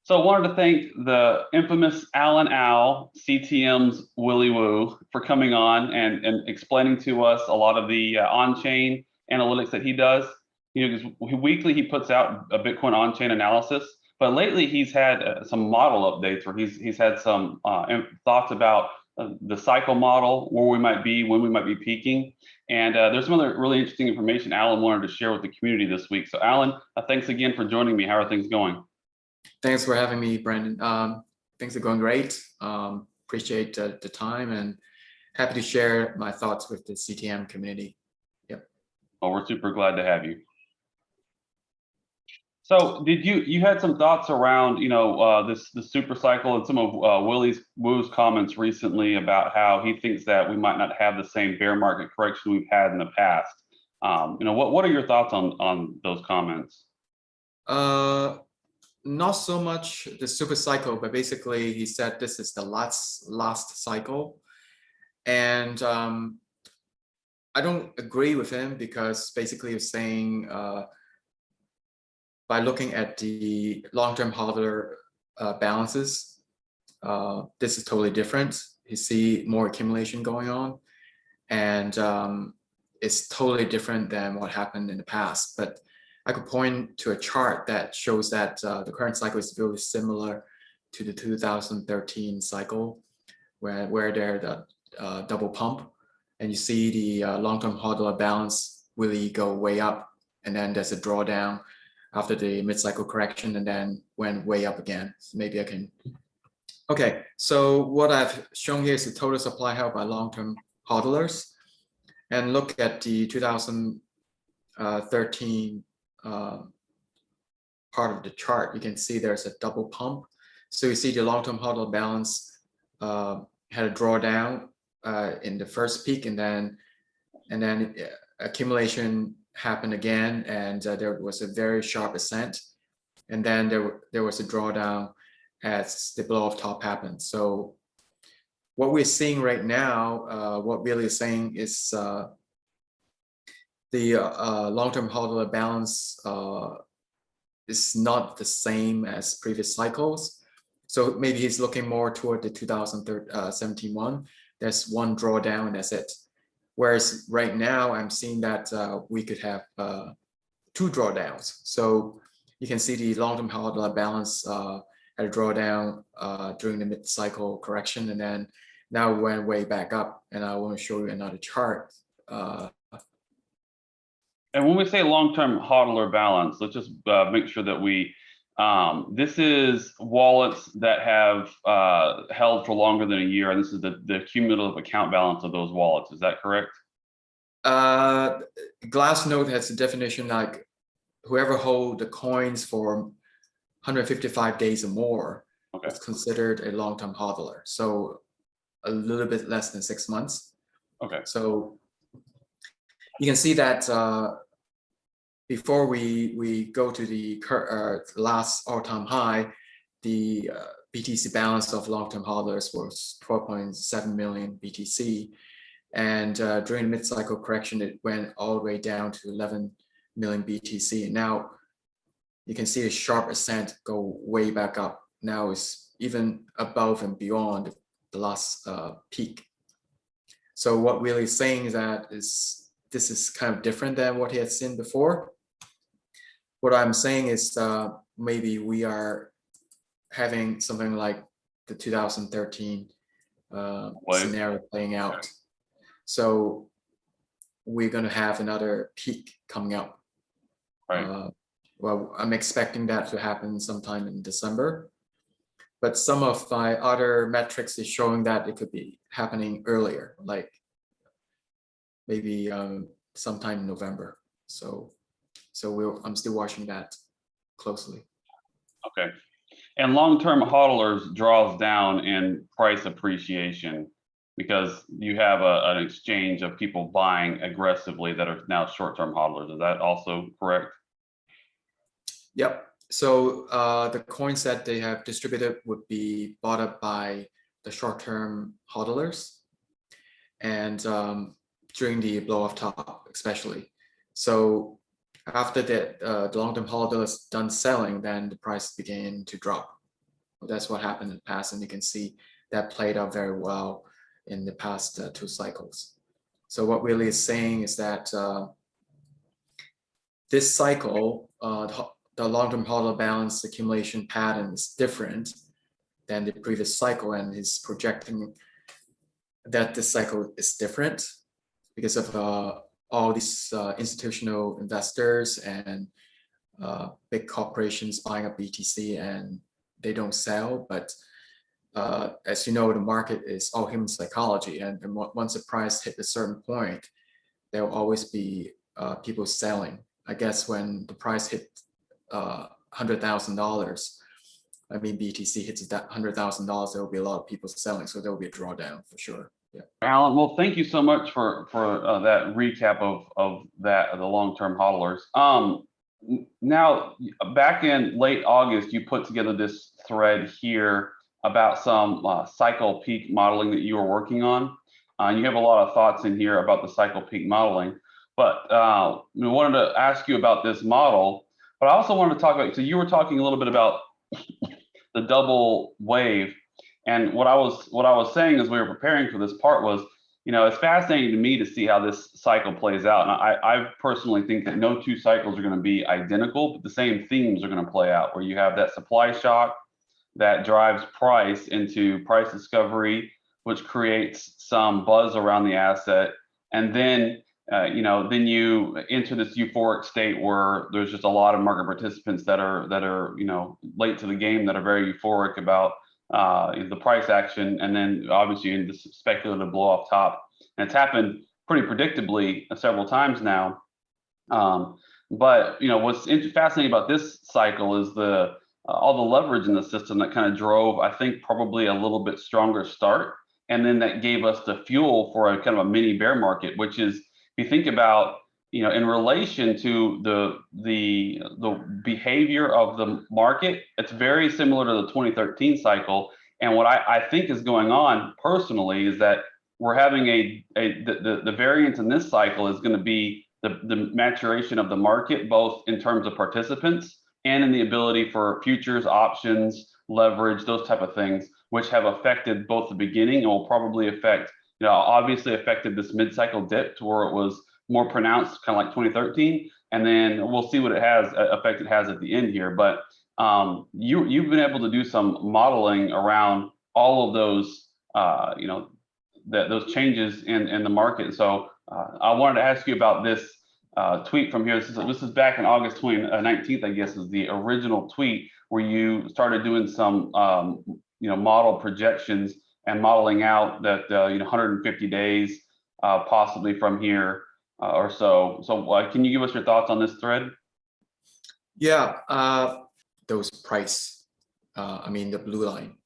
So I wanted to thank the infamous Alan Al, CTM's Willy Woo, for coming on and explaining to us a lot of the on-chain analytics that he does. You know, because weekly he puts out a Bitcoin on-chain analysis, but lately he's had some model updates where he's had some thoughts about the cycle model, where we might be, when we might be peaking. And there's some other really interesting information Alan wanted to share with the community this week. So Alan, thanks again for joining me. How are things going? Thanks for having me, Brandon. Things are going great. Appreciate the time and happy to share my thoughts with the CTM community. Yep. Well, we're super glad to have you. So, did you had some thoughts around the super cycle and some of Willy Woo's comments recently about how he thinks that we might not have the same bear market correction we've had in the past? What are your thoughts on those comments? Not so much the super cycle, but basically he said this is the last cycle, and I don't agree with him because basically he's saying by looking at the long-term hodler balances, this is totally different. You see more accumulation going on, and it's totally different than what happened in the past. But I could point to a chart that shows that the current cycle is really similar to the 2013 cycle, where there's the double pump, and you see the long-term hodler balance really go way up, and then there's a drawdown after the mid-cycle correction, and then went way up again. So maybe I can. Okay, so what I've shown here is the total supply held by long-term hodlers, and look at the 2013 part of the chart. You can see there's a double pump. So you see the long-term hodler balance had a drawdown in the first peak, and then accumulation happened again, and there was a very sharp ascent, and then there was a drawdown as the blow off top happened. So what we're seeing right now, what Billy is saying is the long-term hodler balance is not the same as previous cycles. So maybe he's looking more toward the 2017 one. There's one drawdown and that's it. Whereas right now I'm seeing that we could have two drawdowns. So you can see the long-term hodler balance had a drawdown during the mid-cycle correction, and then now went way back up. And I want to show you another chart. And when we say long-term hodler balance, let's just make sure that this is wallets that have held for longer than a year, and this is the cumulative account balance of those wallets. Is that correct? Glassnode has a definition like whoever hold the coins for 155 days or more is considered a long-term hodler. So a little bit less than 6 months. Okay. So you can see that before we go to the last all-time high, the BTC balance of long-term hodlers was 12.7 million BTC, and during the mid-cycle correction, it went all the way down to 11 million BTC. And now you can see a sharp ascent go way back up. Now it's even above and beyond the last peak. So what Willie is saying is that this is kind of different than what he had seen before. What I'm saying is maybe we are having something like the 2013 scenario playing out. So we're going to have another peak coming up. Right. Well, I'm expecting that to happen sometime in December. But some of my other metrics is showing that it could be happening earlier, like maybe sometime in November. So I'm still watching that closely. Okay. And long-term hodlers draws down in price appreciation because you have an exchange of people buying aggressively that are now short-term hodlers. Is that also correct? Yep. So the coins that they have distributed would be bought up by the short-term hodlers, and during the blow-off top, especially. So after that, the long-term hodlers done selling, then the price began to drop. That's what happened in the past, and you can see that played out very well in the past 2 cycles. So what Willie is saying is that this cycle, the long-term hodl balance accumulation pattern is different than the previous cycle, and he's projecting that this cycle is different because of all these institutional investors and big corporations buying up BTC, and they don't sell. But as you know, the market is all human psychology, and once the price hit a certain point, there will always be people selling. I guess when the price hit $100,000, I mean BTC hits that $100,000, there will be a lot of people selling, so there will be a drawdown for sure. Yeah. Alan, well, thank you so much for that recap of the long-term hodlers. Now, back in late August, you put together this thread here about some cycle peak modeling that you were working on. You have a lot of thoughts in here about the cycle peak modeling, but we wanted to ask you about this model, but I also wanted to talk about, so you were talking a little bit about the double wave. And what I was saying as we were preparing for this part was, it's fascinating to me to see how this cycle plays out. And I personally think that no 2 cycles are going to be identical, but the same themes are going to play out, where you have that supply shock that drives price into price discovery, which creates some buzz around the asset. And then, then you enter this euphoric state where there's just a lot of market participants that are, late to the game, that are very euphoric about the price action, and then obviously in this speculative blow off top. And it's happened pretty predictably several times now. But what's fascinating about this cycle is all the leverage in the system that kind of drove, I think, probably a little bit stronger start, and then that gave us the fuel for a kind of a mini bear market, which is, if you think about, in relation to the behavior of the market, it's very similar to the 2013 cycle. And what I think is going on personally is that we're having the variance in this cycle is going to be the maturation of the market, both in terms of participants and in the ability for futures, options, leverage, those type of things, which have affected both the beginning and will probably affect, obviously affected this mid-cycle dip to where it was more pronounced, kind of like 2013, and then we'll see what effect it has at the end here. But you've been able to do some modeling around all of those, those changes in the market. So I wanted to ask you about this tweet from here. This is back in August 19th, I guess, is the original tweet where you started doing some model projections and modeling out that 150 days possibly from here or so. So can you give us your thoughts on this thread? Yeah, those price, the blue line,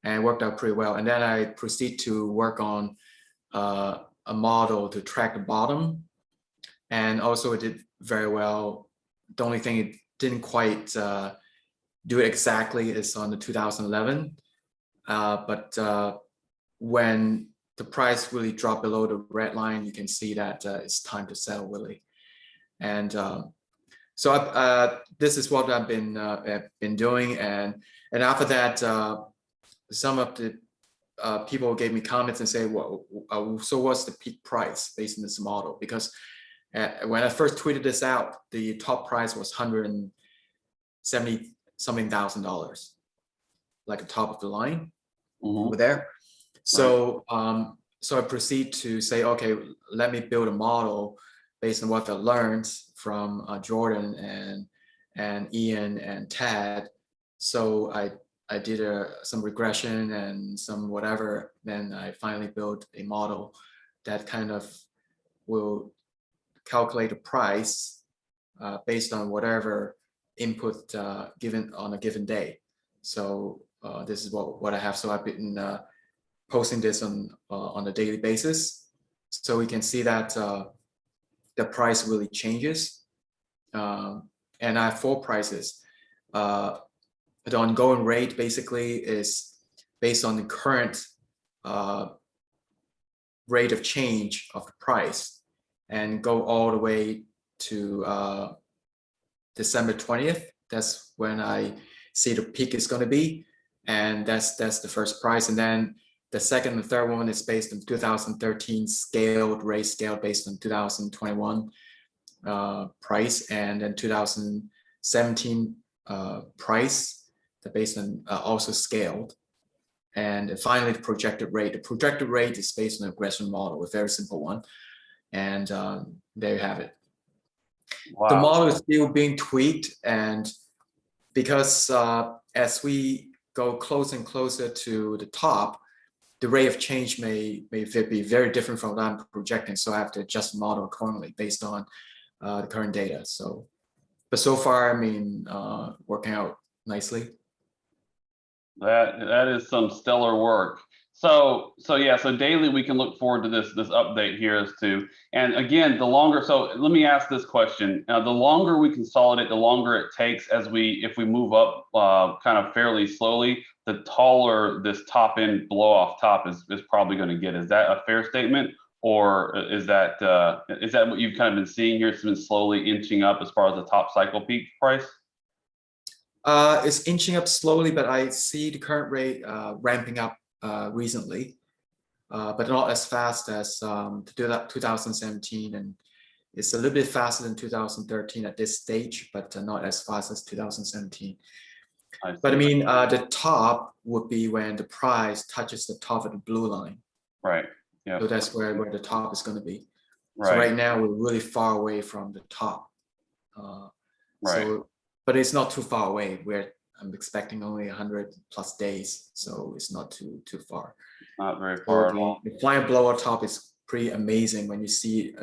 and it worked out pretty well. And then I proceed to work on a model to track the bottom, and also it did very well. The only thing it didn't quite do it exactly is on the 2011, but when the price really dropped below the red line, you can see that it's time to sell, really. And so this is what I've been doing, and after that, some of the people gave me comments and say, well, so what's the peak price based on this model? Because when I first tweeted this out, the top price was $170 something thousand, like the top of the line over there. So so I proceed to say, okay, let me build a model based on what I learned from Jordan and Ian and Tad. So I did some regression and some whatever. Then I finally built a model that kind of will calculate the price based on whatever input given on a given day. So this is what I have. So I've been posting this on a daily basis, so we can see that the price really changes. And I have 4 prices. The ongoing rate basically is based on the current rate of change of the price, and go all the way to December 20th. That's when I see the peak is going to be. and that's the first price. And then the second and third one is based on 2013 rate scaled based on 2021 price, and then 2017 price that based on also scaled. And finally, the projected rate. The projected rate is based on a regression model, a very simple one. And there you have it. Wow. The model is still being tweaked, and because as we go closer and closer to the top, the rate of change may be very different from what I'm projecting. So I have to adjust the model accordingly based on the current data. So, but so far, I mean, working out nicely. That is some stellar work. So yeah, so daily we can look forward to this update here as to, and again, the longer, so let me ask this question. The longer we consolidate, the longer it takes if we move up kind of fairly slowly, the taller this top end blow off top is probably going to get. Is that a fair statement? Or is that what you've kind of been seeing here? It's been slowly inching up as far as the top cycle peak price? It's inching up slowly, but I see the current rate ramping up recently, but not as fast as 2017, and it's a little bit faster than 2013 at this stage, but not as fast as 2017. But I mean, the top would be when the price touches the top of the blue line. Right. Yeah. So that's where the top is going to be. Right. So right now we're really far away from the top. Right. So, but it's not too far away. I'm expecting only 100+ days, so it's not too far. Not very far at all. The flying blower top is pretty amazing when you see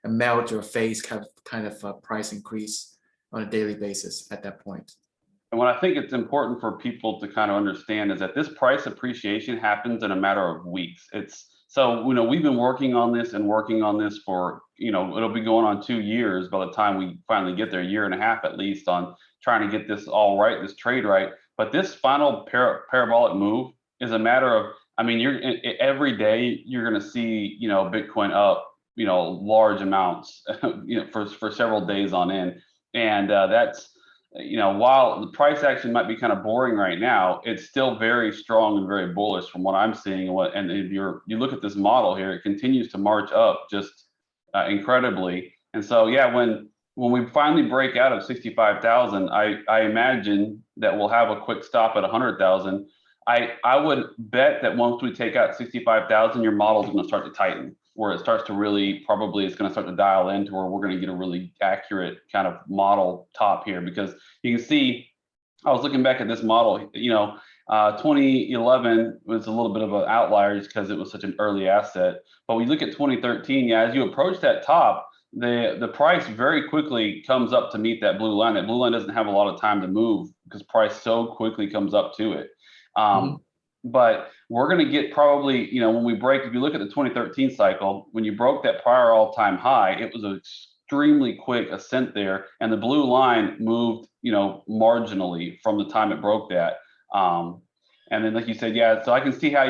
a melt your face kind of a price increase on a daily basis at that point. And what I think it's important for people to kind of understand is that this price appreciation happens in a matter of weeks. So we've been working on this for, it'll be going on 2 years by the time we finally get there, 1.5 years at least, on trying to get this all right, this trade right. But this final parabolic move is a matter of, I mean, every day you're going to see, Bitcoin up, large amounts, for several days on end. And that's, while the price action might be kind of boring right now, it's still very strong and very bullish from what I'm seeing. And if you look at this model here, it continues to march up just incredibly. And so, yeah, when we finally break out of 65,000, I imagine that we'll have a quick stop at 100,000. I would bet that once we take out 65,000, your model is going to start to tighten, where it starts to really, probably it's going to start to dial into where we're going to get a really accurate kind of model top here. Because you can see, I was looking back at this model, 2011 was a little bit of an outlier just because it was such an early asset. But when you look at 2013, yeah, as you approach that top, the price very quickly comes up to meet that blue line. That blue line doesn't have a lot of time to move because price so quickly comes up to it. But we're going to get probably, when we break, if you look at the 2013 cycle, when you broke that prior all-time high, it was an extremely quick ascent there, and the blue line moved, marginally from the time it broke that. And then, like you said, yeah, so I can see how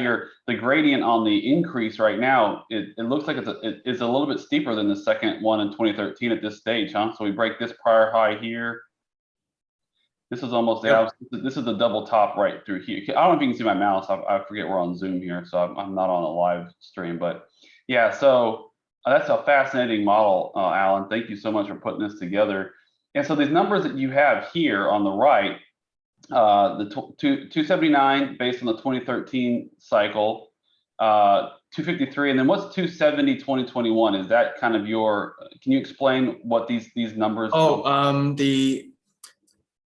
the gradient on the increase right now, it looks like it's a little bit steeper than the second one in 2013 at this stage, huh? So we break this prior high here. This is almost, yep. This is the double top right through here. I don't know if you can see my mouse. I forget we're on Zoom here, so I'm not on a live stream. But yeah, so that's a fascinating model, Alan. Thank you so much for putting this together. And so these numbers that you have here on the right, the 279 based on the 2013 cycle, 253, and then what's 270 2021? Is that kind of can you explain what these numbers?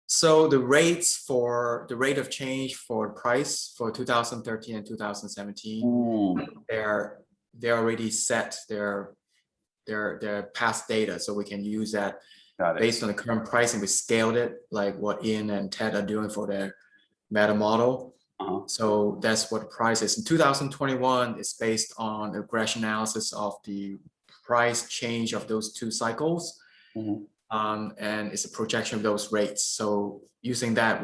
So the rates for the rate of change for price for 2013 and 2017, they're already set. They're past data, so we can use that based on the current pricing. We scaled it like what Ian and Ted are doing for their meta model. So that's what the price is. In 2021, it's based on a regression analysis of the price change of those 2 cycles. And it's a projection of those rates. So using that,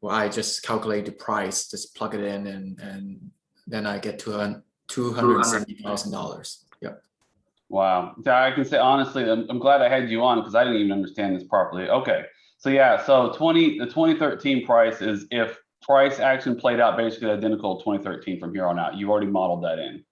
I just calculate the price, just plug it in, and then I get to $270,000. Yep. Wow. I can say honestly, I'm glad I had you on because I didn't even understand this properly. Okay. So yeah, so the 2013 price is if price action played out basically identical to 2013 from here on out, you've already modeled that in.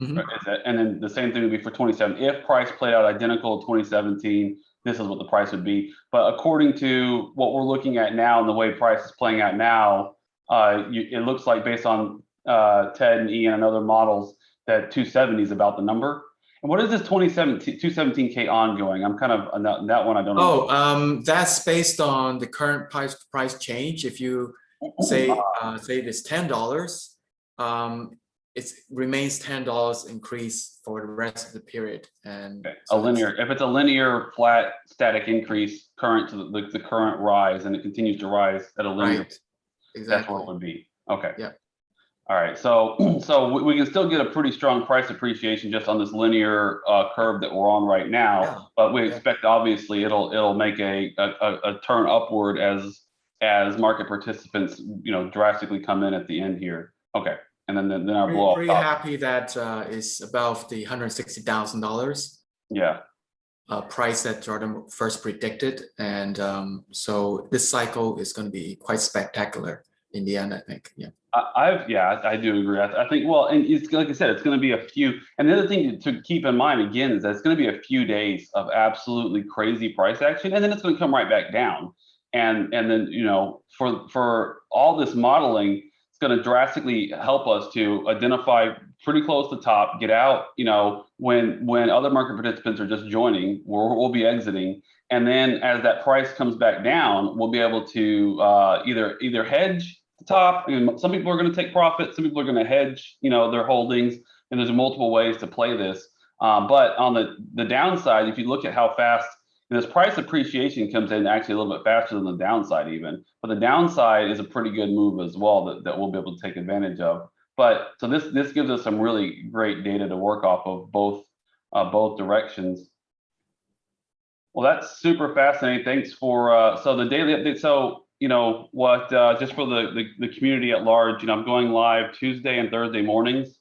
Mhm. Right? And then the same thing would be for 27. If price played out identical to 2017, this is what the price would be. But according to what we're looking at now and the way price is playing out now, it looks like based on Ted and Ian and other models that 270 is about the number. And what is this 217K ongoing? I'm kind of that one I don't know. Oh, that's based on the current price change. If you say it's $10, it remains $10 increase for the rest of the period. And okay. so If it's a linear flat static increase current to the current rise and it continues to rise at a linear, right, exactly. that's what it would be. Okay. Yeah. All right, so we can still get a pretty strong price appreciation just on this linear curve that we're on right now, Yeah. but we expect obviously it'll make a turn upward as market participants drastically come in at the end here. Okay, and then our blow off. Pretty happy that is above the $160,000. Yeah. Price that Jordan first predicted, and so this cycle is going to be quite spectacular in the end, I think. Yeah. I do agree. I think, well, and it's like I said, it's going to be a few. And the other thing to keep in mind again is that it's going to be a few days of absolutely crazy price action, and then it's going to come right back down. And then for all this modeling, it's going to drastically help us to identify pretty close to top, get out. When other market participants are just joining, we'll be exiting. And then as that price comes back down, we'll be able to either hedge the top. And some people are going to take profit. Some people are going to hedge, their holdings. And there's multiple ways to play this. But on the downside, if you look at how fast this price appreciation comes in actually a little bit faster than the downside even. But the downside is a pretty good move as well that we'll be able to take advantage of. But so this gives us some really great data to work off of both directions. Well, that's super fascinating. Thanks for so the daily update. So just for the community at large, I'm going live Tuesday and Thursday mornings.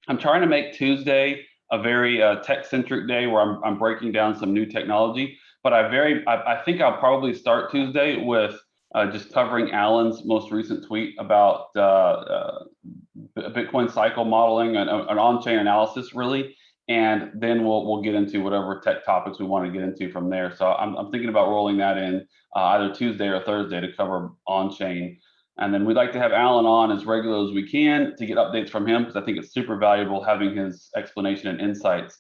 I'm trying to make Tuesday a very tech-centric day where I'm breaking down some new technology. But I think I'll probably start Tuesday with just covering Alan's most recent tweet about Bitcoin cycle modeling and an on-chain analysis, really. And then we'll get into whatever tech topics we want to get into from there. So I'm thinking about rolling that in either Tuesday or Thursday to cover on-chain. And then we'd like to have Alan on as regular as we can to get updates from him, because I think it's super valuable having his explanation and insights.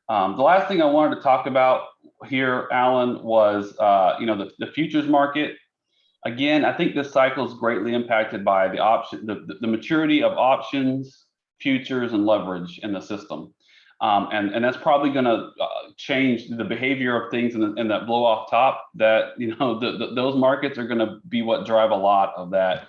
The last thing I wanted to talk about here, Alan, was the futures market. Again, I think this cycle is greatly impacted by the maturity of options, futures, and leverage in the system. And that's probably going to change the behavior of things in that blow off top. That those markets are going to be what drive a lot of that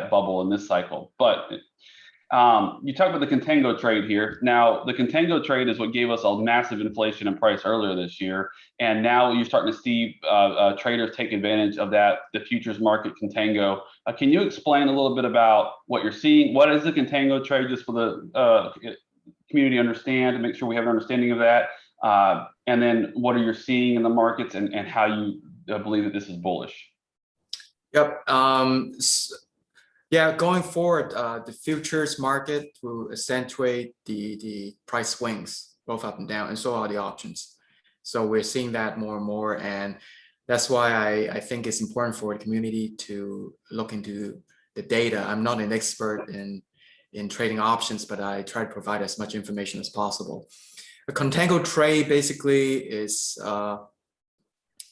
bubble in this cycle. But you talked about the contango trade here. Now, the contango trade is what gave us a massive inflation in price earlier this year, and now you're starting to see traders take advantage of that. The futures market contango. Can you explain a little bit about what you're seeing? What is the contango trade, just for the community understand, and make sure we have an understanding of that, and then what are you seeing in the markets, and how you believe that this is bullish? Yep. Yeah, going forward, the futures market will accentuate the price swings both up and down, and so are the options. So we're seeing that more and more, and that's why I think it's important for the community to look into the data. I'm not an expert in trading options, but I try to provide as much information as possible. A contango trade basically is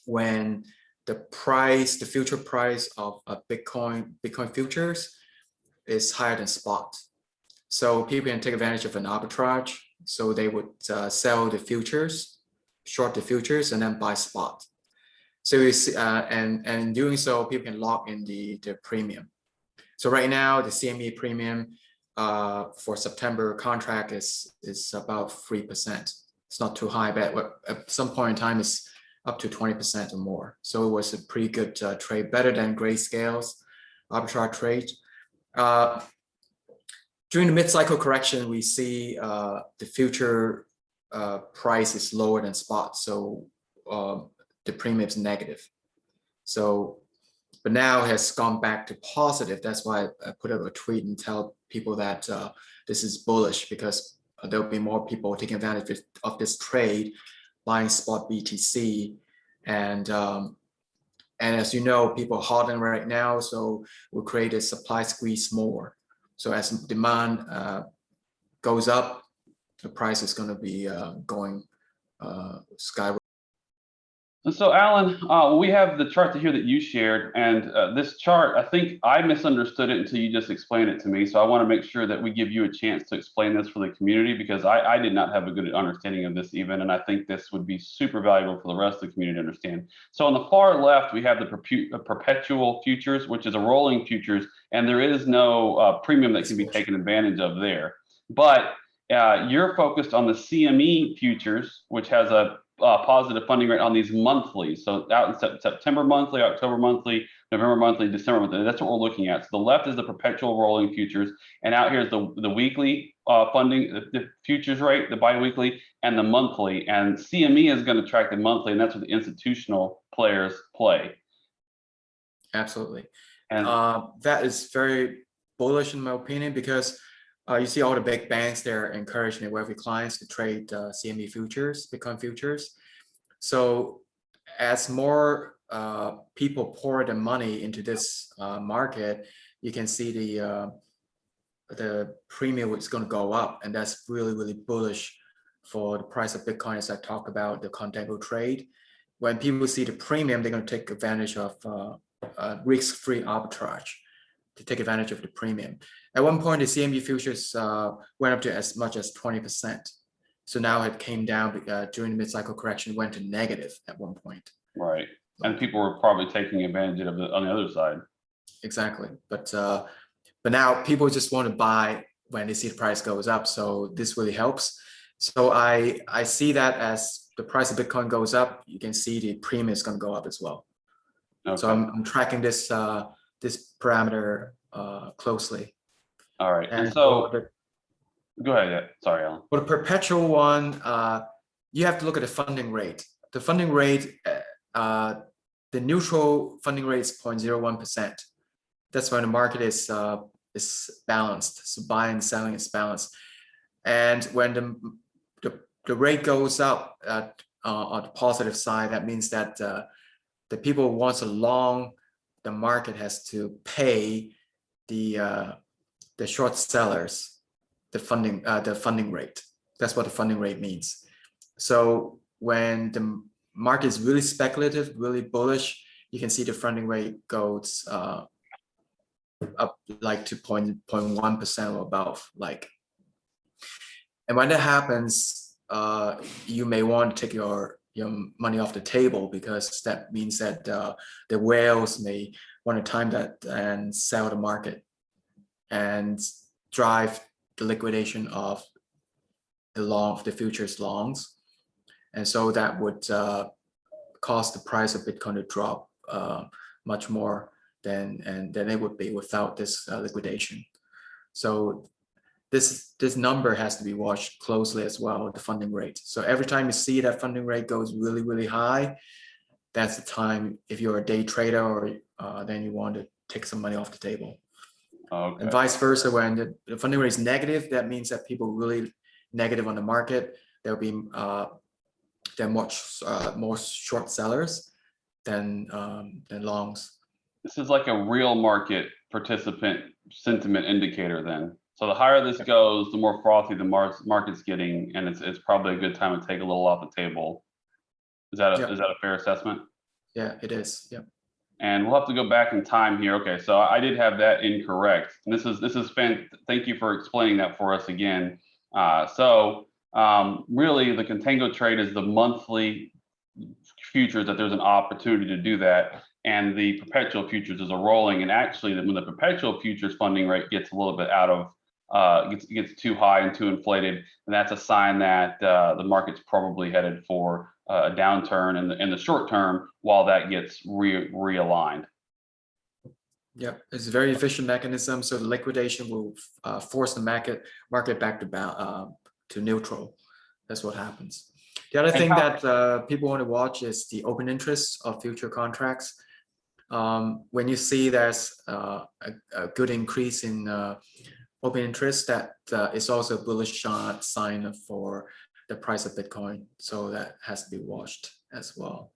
when the future price of a Bitcoin futures is higher than spot. So people can take advantage of an arbitrage. So they would sell the futures, short the futures, and then buy spot. So you see, and in doing so, people can lock in the premium. So right now, the CME premium for September contract is about 3%. It's not too high, but at some point in time, it's up to 20% or more. So it was a pretty good trade, better than Grayscale's arbitrage trade. During the mid-cycle correction, we see the future price is lower than spot, so the premium is negative. So but now has gone back to positive. That's why I put up a tweet and tell people that this is bullish, because there'll be more people taking advantage of this trade, buying spot BTC, and as you know, people are holding right now, so we'll create a supply squeeze more. So as demand goes up, the price is going to be going skyward. And so, Alan, we have the chart here that you shared, and this chart, I think I misunderstood it until you just explained it to me. So I want to make sure that we give you a chance to explain this for the community, because I did not have a good understanding of this even, and I think this would be super valuable for the rest of the community to understand. So on the far left, we have the perpetual futures, which is a rolling futures, and there is no premium that can be taken advantage of there. But you're focused on the CME futures, which has a positive funding rate on these monthly. So out in September monthly, October monthly, November monthly, December monthly. That's what we're looking at. So the left is the perpetual rolling futures, and out here is the weekly funding, the futures rate, the biweekly, and the monthly. And CME is going to track the monthly, and that's what the institutional players play. Absolutely. And that is very bullish in my opinion, because you see all the big banks, they're encouraging their wealthy clients to trade CME futures, Bitcoin futures. So as more people pour their money into this market, you can see the premium is going to go up, and that's really, really bullish for the price of Bitcoin. As I talked about the contango trade, when people see the premium, they're going to take advantage of risk-free arbitrage to take advantage of the premium. At one point, the CME futures went up to as much as 20%. So now it came down during the mid-cycle correction, went to negative at one point. Right, and people were probably taking advantage of it on the other side. Exactly, but now people just want to buy when they see the price goes up. So this really helps. So I see that as the price of Bitcoin goes up, you can see the premium is going to go up as well. Okay. So I'm tracking this this parameter closely. All right, and so go ahead. Yeah. Sorry, Alan. For the perpetual one, you have to look at the funding rate. The funding rate, the neutral funding rate is 0.01%. That's when the market is balanced. So buying and selling is balanced. And when the rate goes up on the positive side, that means that the people who want to long, the market has to pay the short sellers the funding rate. That's what the funding rate means. So when the market is really speculative, really bullish, you can see the funding rate goes up like to 0.1% or above. And when that happens, you may want to take your money off the table, because that means that the whales may want to time that and sell the market and drive the liquidation of the futures longs. And so that would cause the price of Bitcoin to drop much more than it would be without this liquidation. So this number has to be watched closely as well, the funding rate. So every time you see that funding rate goes really, really high, that's the time, if you're a day trader, or then you want to take some money off the table. Okay. And vice versa, when the funding rate is negative, that means that people really negative on the market. There'll be there are much more short sellers than longs. This is like a real market participant sentiment indicator then. So the higher this goes, the more frothy the market's getting, and it's probably a good time to take a little off the table. Is that a fair assessment? Yeah, it is. Yeah. And we'll have to go back in time here. Okay, so I did have that incorrect. And this is thank you for explaining that for us again. Really, the contango trade is the monthly futures that there's an opportunity to do that, and the perpetual futures is a rolling. And actually, when the perpetual futures funding rate gets a little bit out of gets too high and too inflated, and that's a sign that the market's probably headed for a downturn in the short term while that gets realigned. Yep, it's a very efficient mechanism. So the liquidation will force the market back to neutral. That's what happens. The other thing that people want to watch is the open interest of future contracts. when you see there's a good increase in open interest, that is also a bullish sign for the price of Bitcoin. So that has to be watched as well.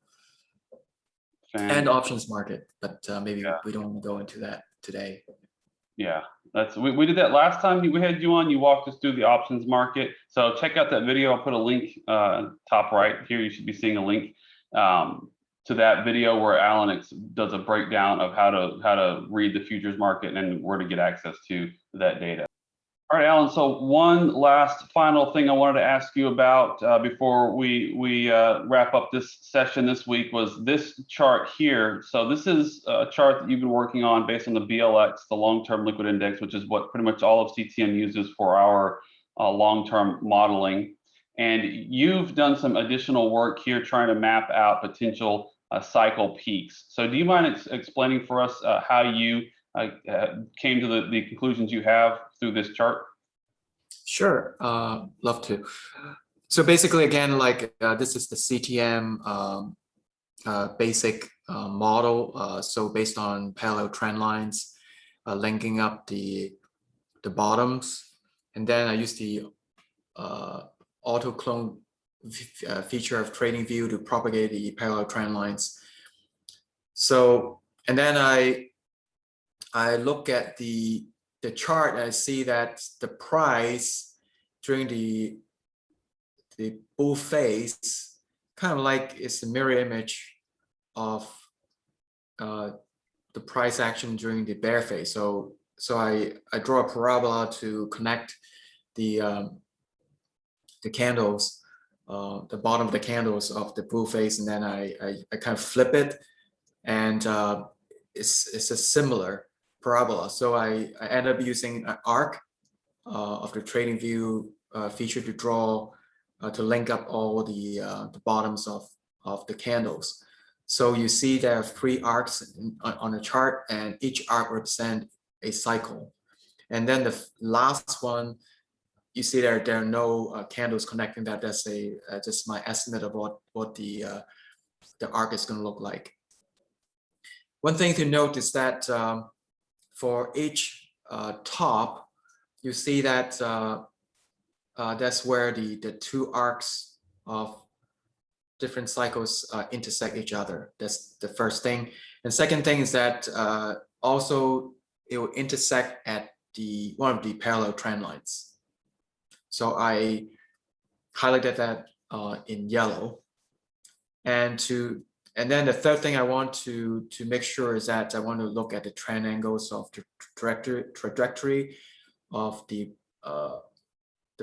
And options market, but maybe we don't want to go into that today. Yeah, we did that last time we had you on. You walked us through the options market. So check out that video. I'll put a link top right here. You should be seeing a link to that video where Alan does a breakdown of how to read the futures market and where to get access to that data. All right, Alan. So one last final thing I wanted to ask you about before we wrap up this session this week was this chart here. So this is a chart that you've been working on based on the BLX, the long-term liquid index, which is what pretty much all of CTM uses for our long-term modeling. And you've done some additional work here trying to map out potential cycle peaks. So do you mind explaining for us how you came to the conclusions you have through this chart? Sure, love to. So basically, again, like this is the CTM basic model. So based on parallel trend lines, linking up the bottoms, and then I use the auto clone feature of TradingView to propagate the parallel trend lines. So, and then I look at the chart and I see that the price during the bull phase kind of like it's a mirror image of the price action during the bear phase. So I draw a parabola to connect the candles, the bottom of the candles of the bull phase, and then I kind of flip it, and it's a similar parabola. So I end up using an arc of the TradingView feature to draw to link up all the bottoms of the candles. So you see there are 3 arcs on the chart, and each arc represents a cycle. And then the last one, you see there are no candles connecting that. That's just my estimate of what the arc is going to look like. One thing to note is that for each top, you see that that's where the 2 arcs of different cycles intersect each other. That's the first thing. And second thing is that also it will intersect at one of the parallel trend lines. So I highlighted that in yellow. And then the third thing I want to make sure is that I want to look at the trend angles of the trajectory of the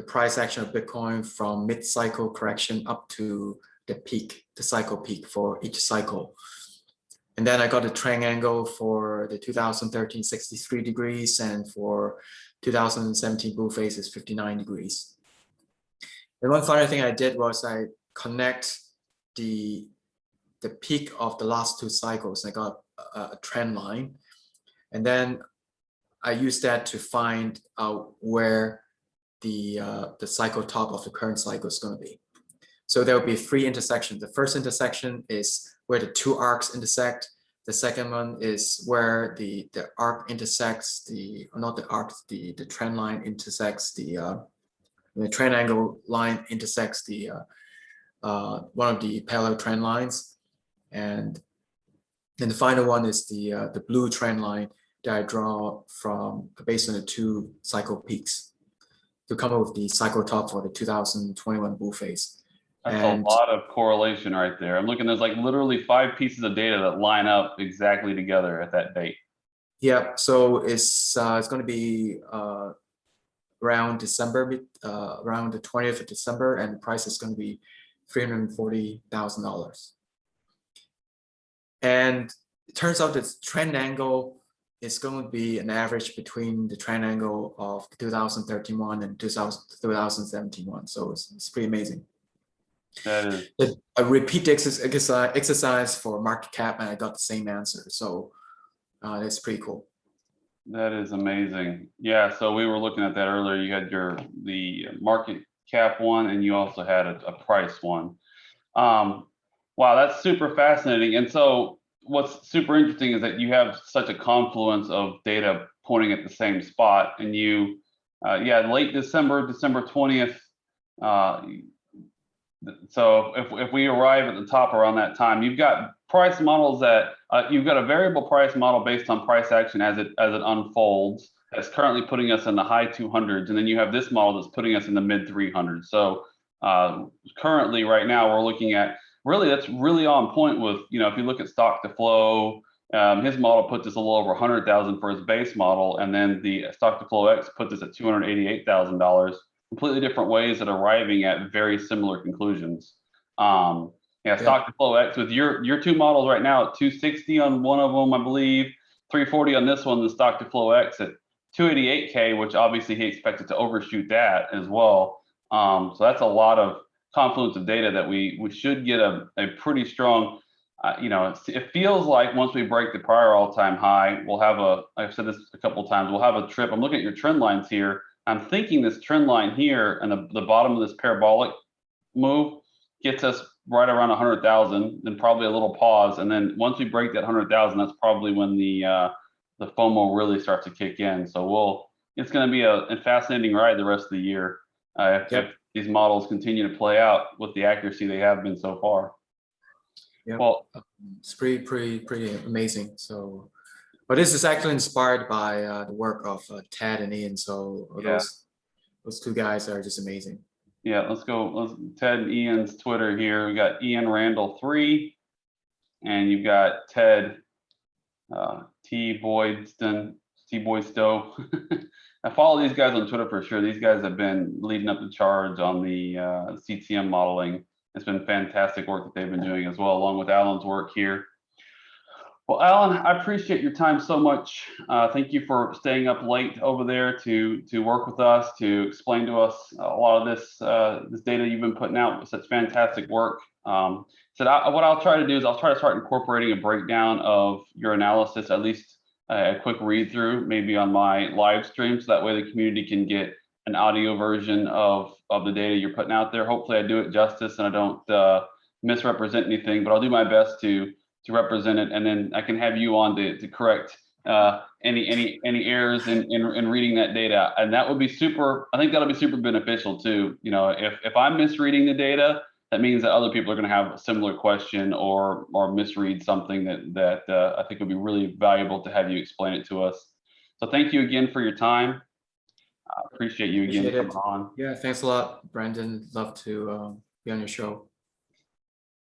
price action of Bitcoin from mid-cycle correction up to the peak, the cycle peak for each cycle. And then I got a trend angle for the 2013 63 degrees, and for 2017 bull phase is 59 degrees. And one final thing I did was I connect the peak of the last 2 cycles. I got a trend line, and then I used that to find out where the cycle top of the current cycle is going to be. So there will be 3 intersections. The first intersection is where the 2 arcs intersect. The second one is where the arc intersects not the arc, the trend line intersects the trend angle line intersects the one of the parallel trend lines, and then the final one is the blue trend line that I draw from based on the 2 cycle peaks to come up with the cycle top for the 2021 bull phase. That's a lot of correlation right there. I'm looking, there's like literally 5 pieces of data that line up exactly together at that date. Yeah, so it's going to be around December, around the 20th of December, and the price is going to be $340,000. And it turns out this trend angle is going to be an average between the trend angle of the 2013 one and 2017 one. So it's pretty amazing. That is. I repeat the exercise for market cap, and I got the same answer. So that's pretty cool. That is amazing. Yeah, so we were looking at that earlier. You had the market cap one, and you also had a price one. Wow, that's super fascinating. And so what's super interesting is that you have such a confluence of data pointing at the same spot, and you, late December, December 20th. So if we arrive at the top around that time, you've got price models that you've got a variable price model based on price action as it unfolds. That's currently putting us in the high 200s, and then you have this model that's putting us in the mid 300s. So currently, right now, we're looking at that's really on point with, if you look at stock to flow, his model puts us a little over 100,000 for his base model, and then the stock to flow X puts us at $288,000. Completely different ways at arriving at very similar conclusions. Stock to flow X with your two models right now at 260 on one of them, I believe, 340 on this one, the stock to flow X at 288K, which obviously he expected to overshoot that as well. So that's a lot of confluence of data that we should get a pretty strong, it feels like once we break the prior all-time high, we'll have I've said this a couple of times, we'll have a trip. I'm looking at your trend lines here. I'm thinking this trend line here and the bottom of this parabolic move gets us right around 100,000, then probably a little pause. And then once we break that 100,000, that's probably when the FOMO really starts to kick in. So it's going to be a fascinating ride the rest of the year if these models continue to play out with the accuracy they have been so far. Yeah, well, it's pretty amazing. So, but this is actually inspired by the work of Ted and Ian. So those two guys are just amazing. Yeah, let's go. Ted and Ian's Twitter here. We got Ian Randall 3, and you've got Ted T Boydston. I follow these guys on Twitter for sure. These guys have been leading up the charge on the CTM modeling. It's been fantastic work that they've been doing as well, along with Alan's work here. Well, Alan, I appreciate your time so much. Thank you for staying up late over there to work with us, to explain to us a lot of this data you've been putting out with such fantastic work. So what I'll try to do is I'll try to start incorporating a breakdown of your analysis, at least a quick read through, maybe on my live stream, so that way the community can get an audio version of the data you're putting out there. Hopefully I do it justice and I don't misrepresent anything, but I'll do my best to represent it, and then I can have you on to correct any errors in reading that data, and that would be super. I think that'll be super beneficial too. If I'm misreading the data, that means that other people are going to have a similar question or misread something that I think would be really valuable to have you explain it to us. So thank you again for your time. I appreciate you again coming on. Yeah, thanks a lot, Brandon. Love to be on your show.